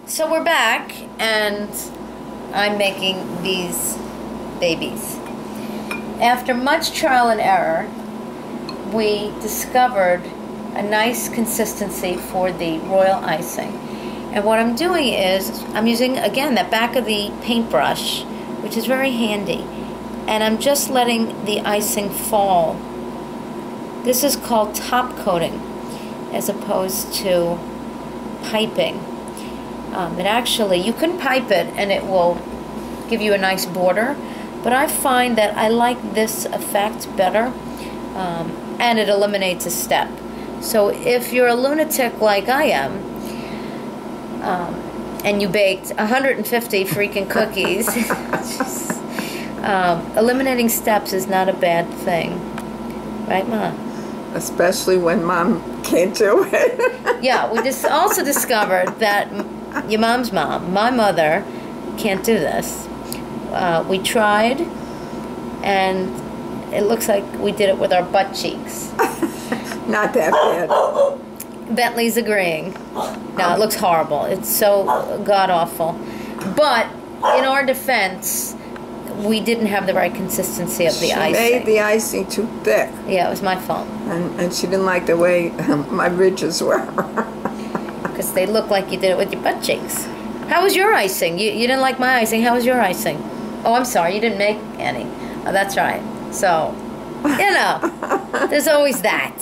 So we're back, and I'm making these babies. After much trial and error, we discovered a nice consistency for the royal icing. And what I'm doing is, I'm using, again, that back of the paintbrush, which is very handy. And I'm just letting the icing fall. This is called top coating, as opposed to piping. It actually, you can pipe it and it will give you a nice border, but I find that I like this effect better, and it eliminates a step. So if you're a lunatic like I am, and you baked 150 freaking cookies, eliminating steps is not a bad thing. Right, Ma? Especially when Mom can't do it. Yeah, we just also discovered that your mom's mom, my mother, can't do this. We tried, and it looks like we did it with our butt cheeks. Not that bad. Bentley's agreeing. No, it looks horrible. It's so god-awful. But in our defense, we didn't have the right consistency of the icing. She made the icing too thick. Yeah, it was my fault. And she didn't like the way my ridges were. Because they look like you did it with your butt cheeks. How was your icing? You didn't like my icing. How was your icing? Oh, I'm sorry. You didn't make any. Oh, that's right. So, you know, there's always that.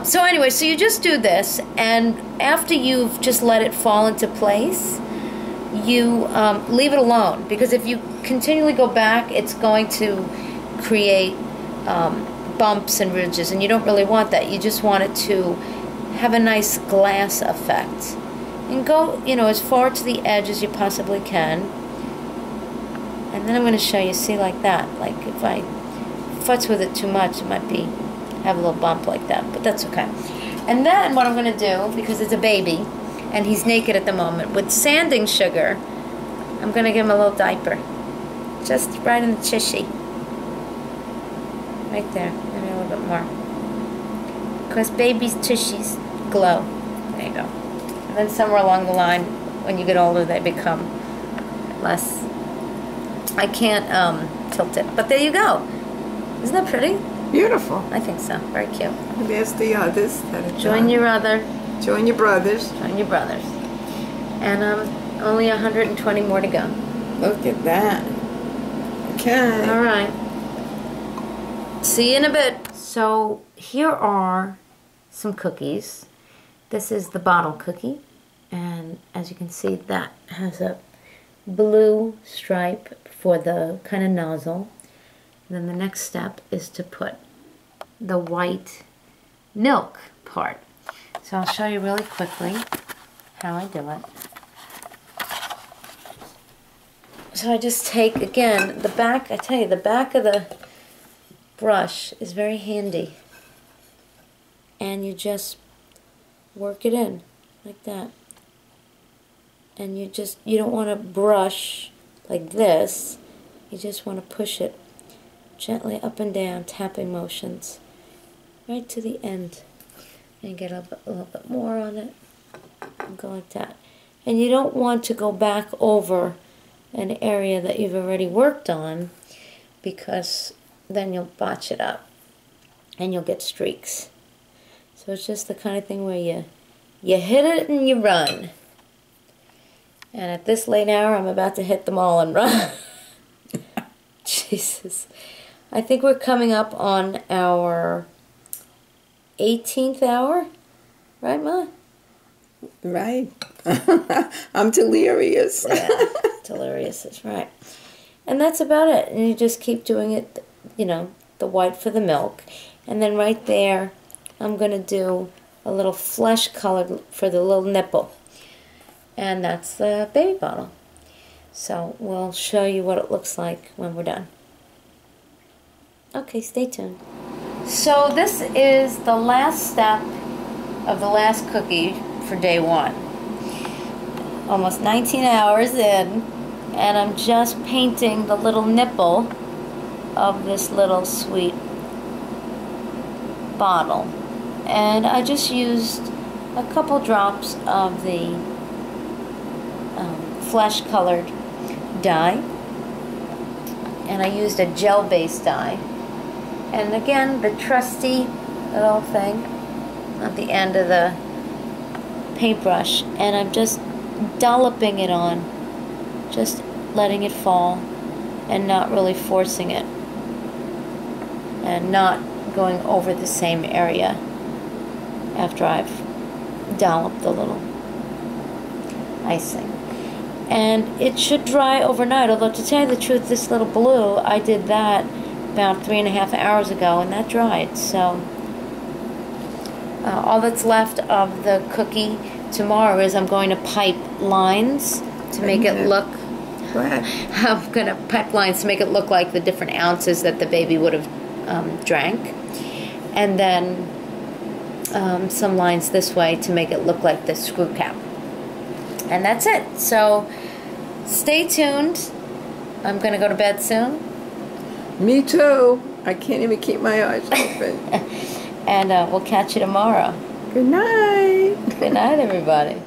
So anyway, so you just do this, and after you've just let it fall into place, you leave it alone. Because if you continually go back, it's going to create bumps and ridges, and you don't really want that. You just want it to have a nice glass effect. And go, you know, as far to the edge as you possibly can. And then I'm going to show you, see, like that. Like, if I futz with it too much, it might have a little bump like that. But that's okay. And then what I'm going to do, because it's a baby, and he's naked at the moment, with sanding sugar, I'm going to give him a little diaper. Just right in the chishy. Right there. Maybe a little bit more. Because babies' tushies glow. There you go. And then somewhere along the line, when you get older, they become less. I can't tilt it. But there you go. Isn't that pretty? Beautiful. I think so. Very cute. And there's the others. Join your other. Join your brothers. Join your brothers. And only 120 more to go. Look at that. Okay. All right. See you in a bit. So here are some cookies. This is the bottle cookie, and as you can see, that has a blue stripe for the kind of nozzle. And then the next step is to put the white milk part. So I'll show you really quickly how I do it. So I just take, again, the back, I tell you, the back of the brush is very handy. And you just work it in like that. And you don't want to brush like this. You just want to push it gently up and down, tapping motions, right to the end. And get a little bit more on it. And go like that. And you don't want to go back over an area that you've already worked on, because then you'll botch it up and you'll get streaks. So it's just the kind of thing where you hit it and you run. And at this late hour, I'm about to hit them all and run. Jesus. I think we're coming up on our 18th hour. Right, Ma? Right. I'm delirious. Yeah, delirious is right. And that's about it. And you just keep doing it, you know, the white for the milk. And then right there, I'm going to do a little flesh color for the little nipple. And that's the baby bottle. So we'll show you what it looks like when we're done. Okay, stay tuned. So this is the last step of the last cookie for day one. Almost 19 hours in, and I'm just painting the little nipple of this little sweet bottle. And I just used a couple drops of the flesh colored dye, and I used a gel based dye, and again the trusty little thing at the end of the paintbrush, and I'm just dolloping it on, just letting it fall and not really forcing it, and not going over the same area after I've dolloped the little icing. And it should dry overnight, although to tell you the truth, this little blue, I did that about 3.5 hours ago, and that dried. So all that's left of the cookie tomorrow is I'm going to pipe lines to make it look, I'm going to pipe lines to make it look like the different ounces that the baby would have drank. And then some lines this way to make it look like the screw cap. And that's it. So stay tuned. I'm going to go to bed soon. Me too. I can't even keep my eyes open. And we'll catch you tomorrow. Good night. Good night, everybody.